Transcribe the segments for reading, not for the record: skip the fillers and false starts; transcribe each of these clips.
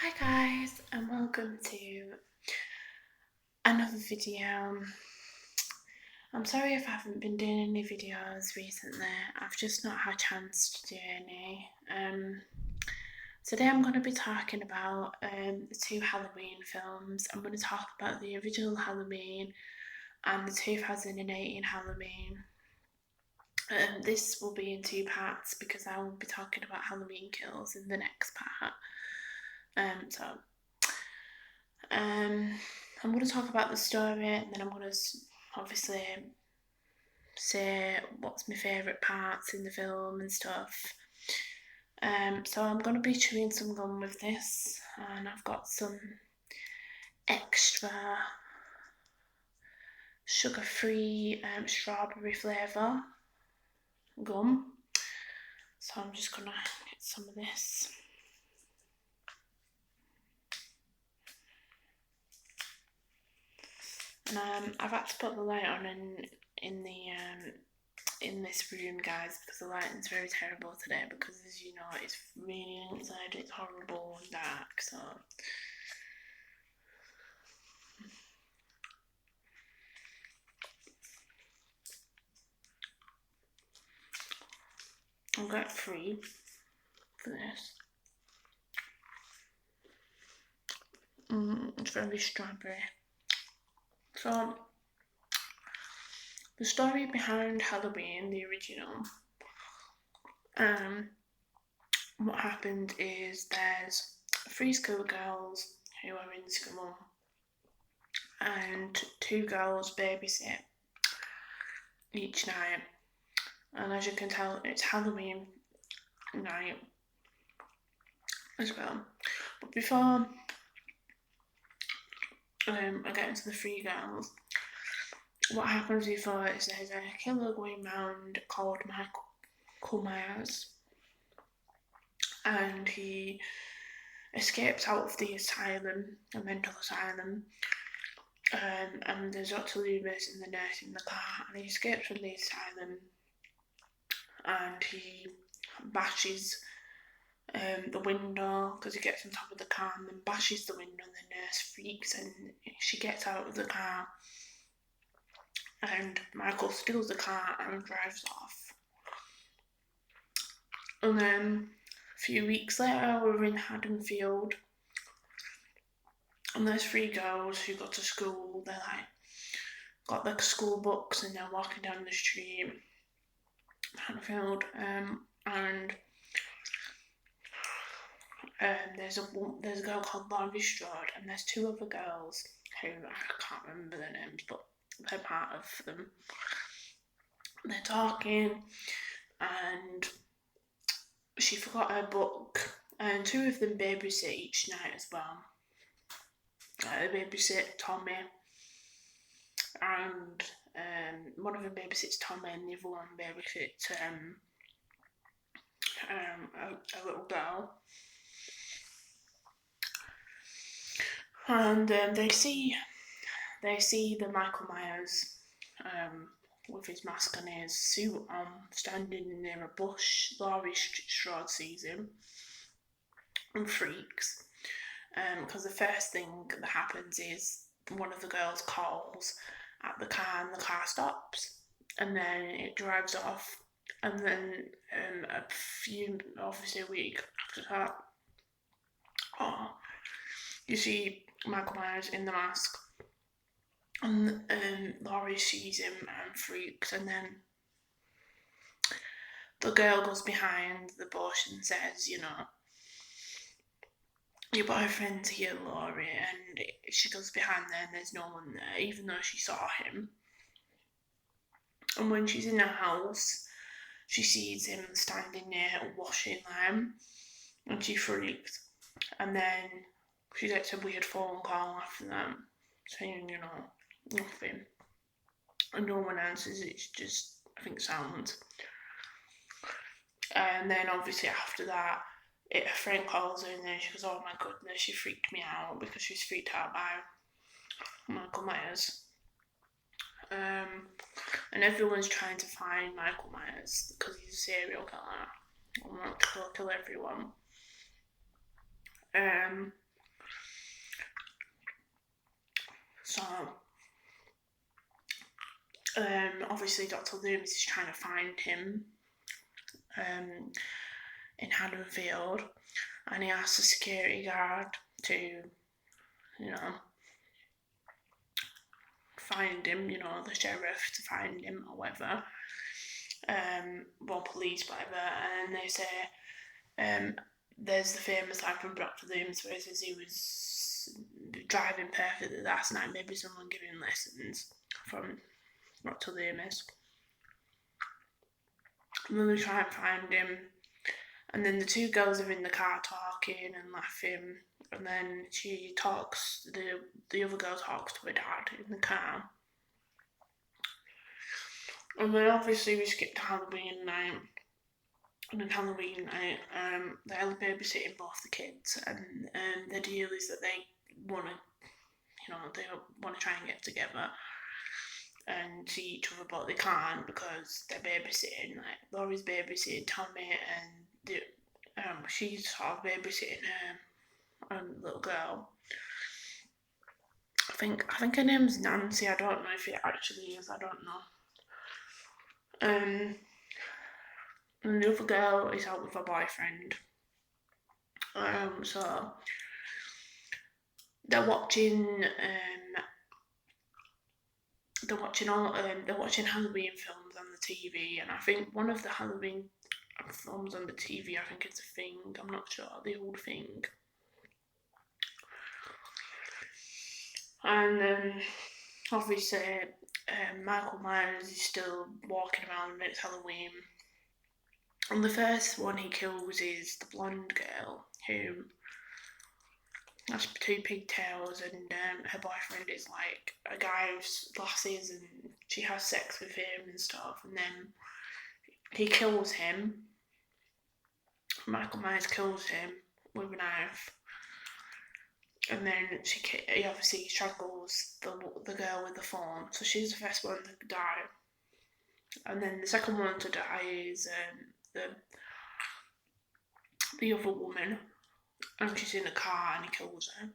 Hi guys, and welcome to another video. I'm sorry if I haven't been doing any videos recently. I've just not had a chance to do any. Today I'm going to be talking about the two Halloween films. I'm going to talk about the original Halloween and the 2018 Halloween. This will be in two parts because I will be talking about Halloween Kills in the next part. I'm going to talk about the story, and then I'm going to obviously say what's my favourite parts in the film and stuff. So I'm going to be chewing some gum with this, and I've got some extra sugar-free strawberry flavour gum. So I'm just going to get some of this. And I've had to put the light on in this room, guys, because the lighting's very terrible today because, as you know, it's raining outside, it's horrible and dark, so I'll get free for this. It's very strawberry. So the story behind Halloween, the original, what happened is there's 3 schoolgirls who are in school, and 2 girls babysit each night. And as you can tell, it's Halloween night as well. But before I get into the 3 girls, what happens before is there's a killer going round called Michael Myers, and he escapes out of the asylum, a mental asylum, and there's Dr. Loomis and the nurse in the car, and he escapes from the asylum, and he bashes the window because he gets on top of the car and then bashes the window, and the nurse freaks and she gets out of the car, and Michael steals the car and drives off. And then a few weeks later we're in Haddonfield, and there's 3 girls who go to school. They're like got their school books and they're walking down the street, Haddonfield, and there's a girl called Laurie Strode, and there's 2 other girls who I can't remember their names, but they're part of them. They're talking, and she forgot her book, and 2 of them babysit each night as well. They babysit Tommy, and one of them babysits Tommy, and the other one babysits a little girl. And they see the Michael Myers with his mask and his suit on, standing near a bush. Laurie Strode sees him and freaks, because the first thing that happens is one of the girls calls at the car, and the car stops, and then it drives off, and then a week after that, you see Michael Myers in the mask, and Laurie sees him and freaks, and then the girl goes behind the bush and says, you know, your boyfriend's here, Laurie, and she goes behind there and there's no one there, even though she saw him. And when she's in her house, she sees him standing near a washing line, and she freaks. And then she gets a weird phone call after that, saying, you know, nothing. And no one answers, it's just, I think, sounds. And then obviously after that, a friend calls her, and then she goes, oh my goodness, she freaked me out, because she's freaked out by Michael Myers. And everyone's trying to find Michael Myers because he's a serial killer and wants to kill everyone. So, obviously Dr. Loomis is trying to find him in Haddonfield, and he asks the security guard to, you know, find him, you know, the sheriff to find him or whatever, well, police, whatever, and they say, there's the famous line from Dr. Loomis where he says he was driving perfectly last night, maybe someone giving lessons from Dr. Loomis. And then they try and find him, and then the two girls are in the car talking and laughing, and then the other girl talks to her dad in the car. And then obviously we skip to Halloween night. And on Halloween night, they're babysitting both the kids, and the deal is that they want to try and get together and see each other, but they can't because they're babysitting. Like Laurie's babysitting Tommy, and she's sort of babysitting her little girl. I think her name's Nancy. I don't know if it actually is. I don't know. And the other girl is out with her boyfriend. So they're watching Halloween films on the TV, and I think one of the Halloween films on the TV, I think it's a thing. I'm not sure, the old thing. And obviously, Michael Myers is still walking around, and it's Halloween. And the first one he kills is the blonde girl who has two pigtails, and her boyfriend is like a guy with glasses, and she has sex with him and stuff. And then he kills him. Michael Myers kills him with a knife, and then he obviously strangles the girl with the phone. So she's the first one to die. And then the second one to die is the other woman, and she's in a car, and he kills her.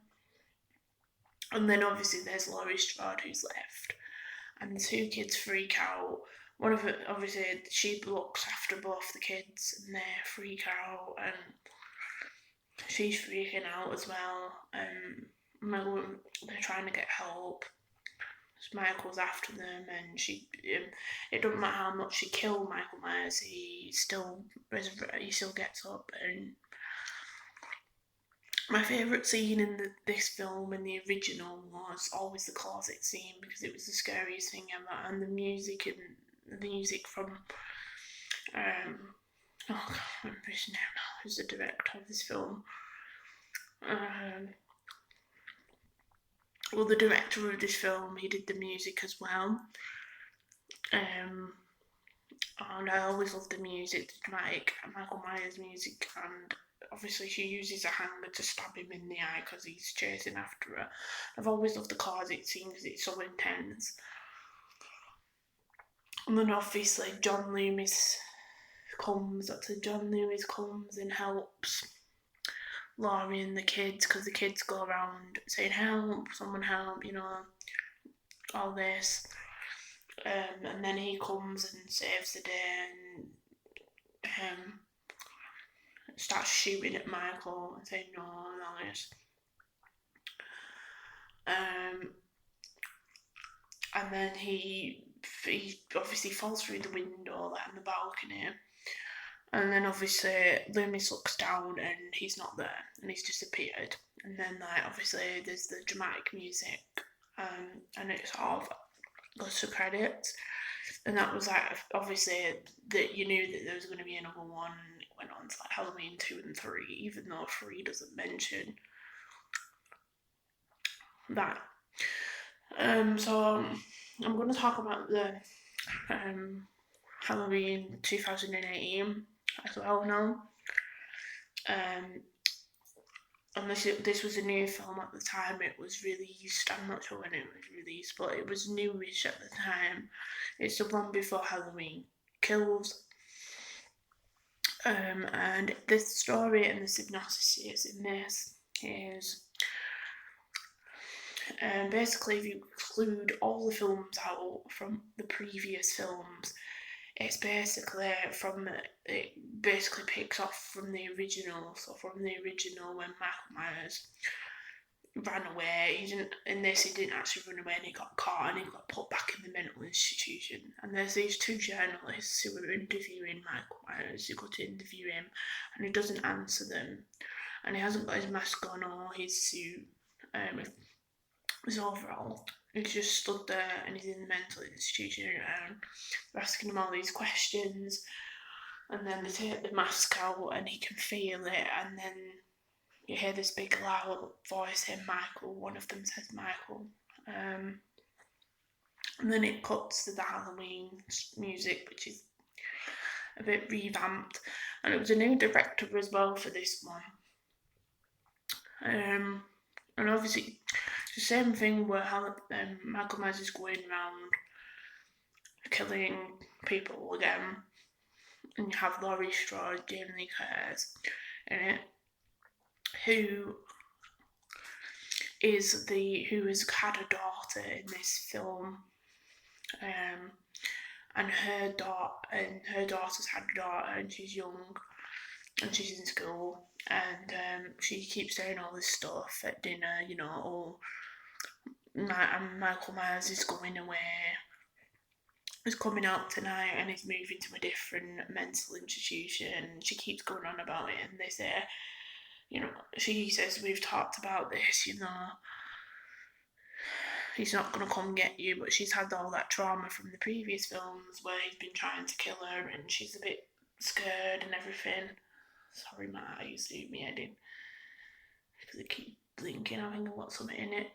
And then obviously there's Laurie Strode who's left, and the two kids freak out. One of it, obviously, she looks after both the kids, and they freak out, and she's freaking out as well. They're trying to get help. Michael's after them, and it doesn't matter how much she killed Michael Myers, he still gets up. And my favourite scene in this film, in the original, was always the closet scene, because it was the scariest thing ever, and the music from I can't remember his name now, who's the director of this film. Well, the director of this film, he did the music as well. And I always loved the music, the dramatic Michael Myers music, and obviously she uses a hanger to stab him in the eye because he's chasing after her. I've always loved the closet scene because it's so intense. And then obviously John Loomis comes and helps Laurie and the kids, because the kids go around saying help, someone help, all this. And then he comes and saves the day, and starts shooting at Michael and saying no and all this. And then he obviously falls through the window, like on the balcony. And then obviously Loomis looks down and he's not there, and he's disappeared. And then obviously there's the dramatic music, and it sort of goes to credits. And that was obviously that you knew that there was going to be another one. It went on to Halloween 2 and 3, even though 3 doesn't mention that. So I'm going to talk about the Halloween 2018 as well now. And this was a new film at the time it was released. I'm not sure when it was released, but it was newish at the time. It's the one before Halloween Kills. And the story and the synopsis in this is basically, if you exclude all the films out from the previous films, it's basically it basically picks off from the original. So from the original when Michael Myers ran away, he didn't actually run away, and he got caught and he got put back in the mental institution. And there's these two journalists who were interviewing Michael Myers, who got to interview him, and he doesn't answer them, and he hasn't got his mask on or his suit, his overall. He's just stood there and he's in the mental institution, and they're asking him all these questions, and then they take the mask out and he can feel it, and then you hear this big loud voice saying Michael. One of them says Michael. And then it cuts to the Halloween music, which is a bit revamped. And it was a new director as well for this one. And obviously, it's the same thing where Michael Myers is going around killing people again. And you have Laurie Strode, Jamie Lee Curtis in it, who has had a daughter in this film, and her daughter's had a daughter, and she's young, and she's in school, and she keeps saying all this stuff at dinner, Michael Myers is going away, is coming out tonight, and is moving to a different mental institution. She keeps going on about it, and they say, she says, we've talked about this, he's not going to come get you, but she's had all that trauma from the previous films where he's been trying to kill her, and she's a bit scared and everything. Sorry, my eyes do me head in, because I keep blinking. I think I've got something in it.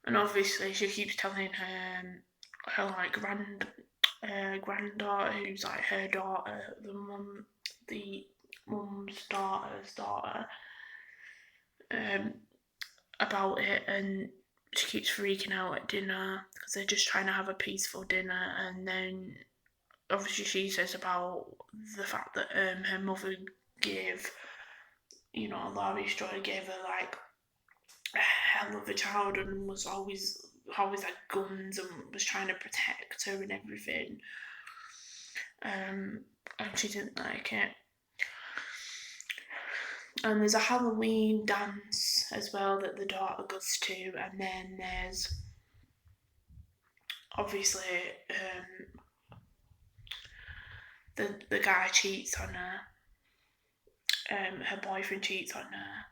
And obviously she keeps telling her like granddaughter, who's like her daughter, the mum's daughter's daughter, about it, and she keeps freaking out at dinner because they're just trying to have a peaceful dinner. And then obviously she says about the fact that her mother gave, Laurie Strode gave her like a hell of a child, and was always had guns and was trying to protect her and everything. And she didn't like it. And there's a Halloween dance as well that the daughter goes to, and then there's obviously the guy cheats on her. Her boyfriend cheats on her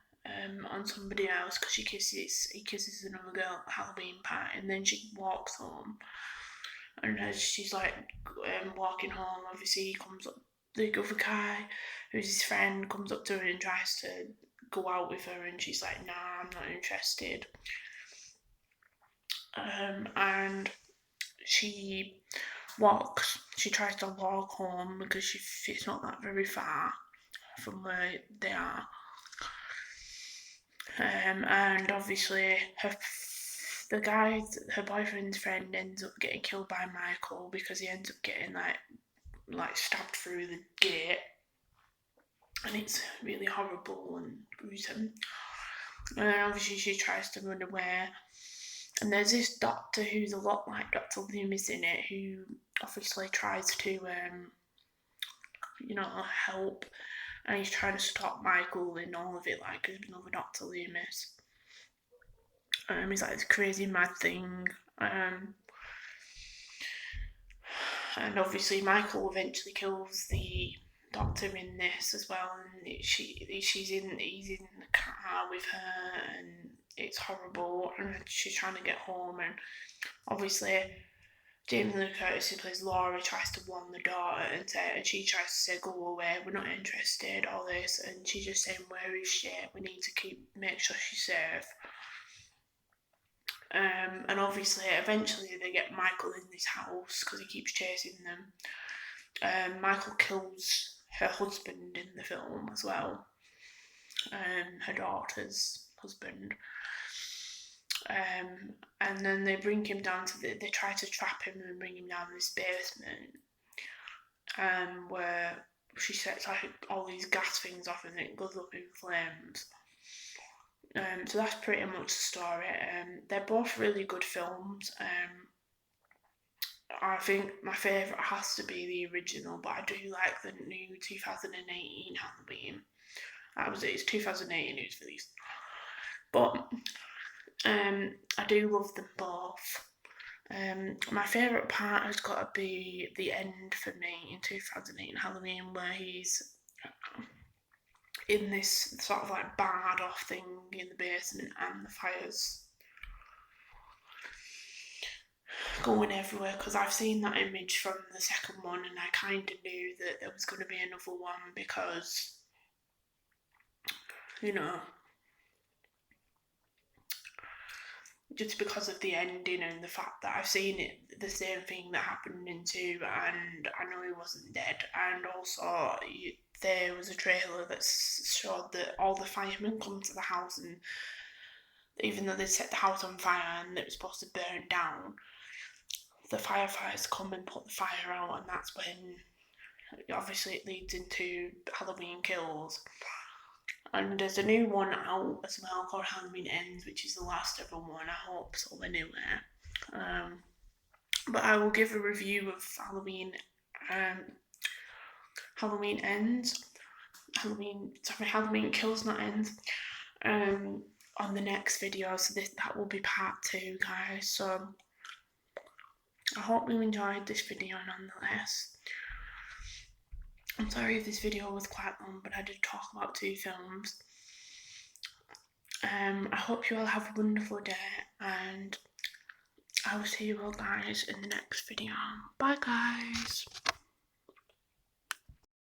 on somebody else because he kisses another girl at Halloween party, and then she walks home. And as she's like walking home, obviously he comes up, the other guy who's his friend comes up to her and tries to go out with her, and she's like, nah, I'm not interested. And she tries to walk home because it's not that very far from where they are. And obviously her boyfriend's friend ends up getting killed by Michael because he ends up getting like stabbed through the gate, and it's really horrible and gruesome. And obviously she tries to run away, and there's this doctor who's a lot like Dr. Loomis in it, who obviously tries to help, and he's trying to stop Michael in all of it, like another Dr. Loomis. He's like this crazy mad thing. And obviously Michael eventually kills the doctor in this as well, and he's in the car with her, and it's horrible, and she's trying to get home, and obviously Jamie Lee Curtis, who plays Laura, tries to warn the daughter, and she tries to say, go away, we're not interested, all this, and she's just saying, where is she? We need to make sure she's safe. And obviously, eventually they get Michael in this house because he keeps chasing them. Michael kills her husband in the film as well, her daughter's husband. And then they bring him down they try to trap him and bring him down this basement, where she sets like all these gas things off and it goes up in flames. So that's pretty much the story. They're both really good films. I think my favourite has to be the original, but I do like the new 2018 Halloween. That was it. It's 2018 it was released, but I do love them both. My favourite part has got to be the end for me in 2008 Halloween, where he's in this sort of like barred off thing in the basement and the fire's going everywhere. Because I've seen that image from the second one and I kind of knew that there was going to be another one because, you know, just because of the ending and the fact that I've seen it, the same thing that happened in 2, and I know he wasn't dead. And also, there was a trailer that showed that all the firemen come to the house, and even though they set the house on fire and it was supposed to burn down, the firefighters come and put the fire out, and that's when obviously it leads into Halloween Kills. And there's a new one out as well called Halloween Ends, which is the last ever one. I hope so, anyway. Um, but I will give a review of um, Halloween Ends, Halloween Kills, not Ends, on the next video. So that will be part 2, guys. So I hope you enjoyed this video nonetheless. I'm sorry if this video was quite long, but I did talk about 2 films. I hope you all have a wonderful day, and I will see you all guys in the next video. Bye guys.